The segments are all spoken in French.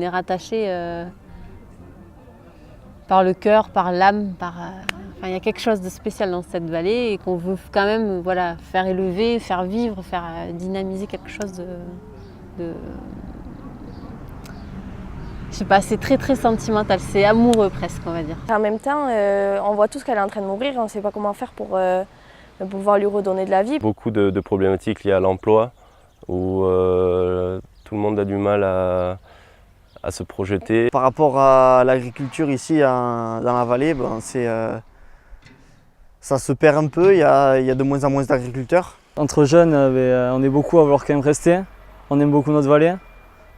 est rattaché par le cœur, par l'âme, il y a quelque chose de spécial dans cette vallée et qu'on veut quand même faire élever, faire vivre, faire dynamiser quelque chose de je sais pas, c'est très très sentimental, c'est amoureux presque, on va dire. En même temps, on voit tous qu'elle est en train de mourir, on ne sait pas comment faire pour pouvoir lui redonner de la vie. Beaucoup de problématiques liées à l'emploi, où tout le monde a du mal à se projeter. Par rapport à l'agriculture ici dans la vallée, ça se perd un peu, il y a de moins en moins d'agriculteurs. Entre jeunes, on est beaucoup à vouloir quand même rester, on aime beaucoup notre vallée.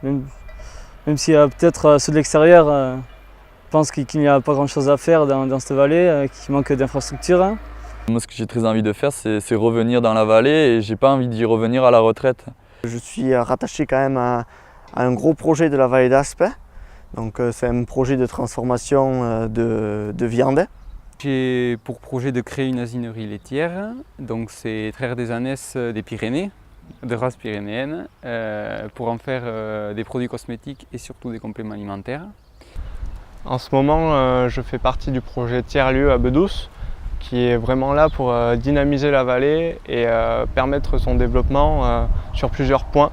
Même si peut-être ceux de l'extérieur pensent qu'il n'y a pas grand-chose à faire dans cette vallée, qu'il manque d'infrastructures. Moi, ce que j'ai très envie de faire, c'est revenir dans la vallée et j'ai pas envie d'y revenir à la retraite. Je suis rattaché quand même à un gros projet de la vallée d'Aspe. Donc c'est un projet de transformation de viande. J'ai pour projet de créer une asinerie laitière, donc c'est traire des ânesses des Pyrénées, de race pyrénéenne, pour en faire des produits cosmétiques et surtout des compléments alimentaires. En ce moment, je fais partie du projet Tiers-lieu à Bedouce, qui est vraiment là pour dynamiser la vallée et permettre son développement sur plusieurs points.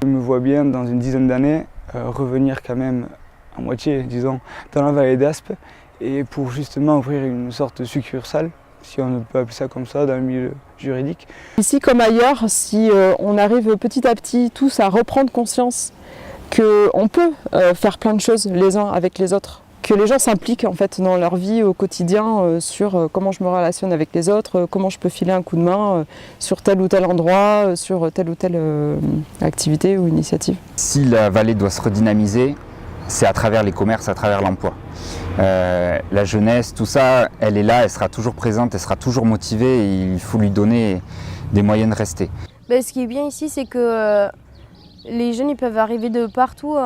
Je me vois bien dans une dizaine d'années revenir quand même à moitié, disons, dans la vallée d'Aspe et pour justement ouvrir une sorte de succursale, si on peut appeler ça comme ça dans le milieu juridique. Ici comme ailleurs, si on arrive petit à petit tous à reprendre conscience qu'on peut faire plein de choses les uns avec les autres, que les gens s'impliquent en fait dans leur vie au quotidien sur comment je me relationne avec les autres, comment je peux filer un coup de main sur tel ou tel endroit, sur telle ou telle activité ou initiative. Si la vallée doit se redynamiser, c'est à travers les commerces, à travers l'emploi. La jeunesse, tout ça, elle est là, elle sera toujours présente, elle sera toujours motivée et il faut lui donner des moyens de rester. Ce qui est bien ici, c'est que les jeunes ils peuvent arriver de partout.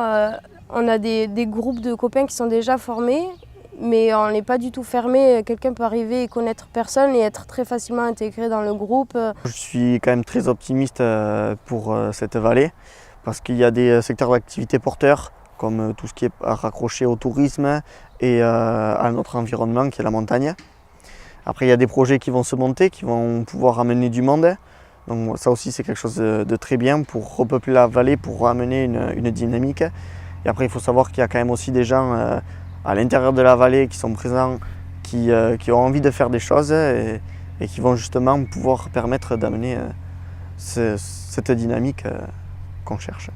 On a des groupes de copains qui sont déjà formés, mais on n'est pas du tout fermé. Quelqu'un peut arriver et connaître personne et être très facilement intégré dans le groupe. Je suis quand même très optimiste pour cette vallée parce qu'il y a des secteurs d'activité porteurs comme tout ce qui est raccroché au tourisme et à notre environnement qui est la montagne. Après il y a des projets qui vont se monter, qui vont pouvoir amener du monde. Donc ça aussi c'est quelque chose de très bien pour repeupler la vallée, pour amener une dynamique. Et après il faut savoir qu'il y a quand même aussi des gens à l'intérieur de la vallée qui sont présents, qui ont envie de faire des choses et qui vont justement pouvoir permettre d'amener cette dynamique qu'on cherche.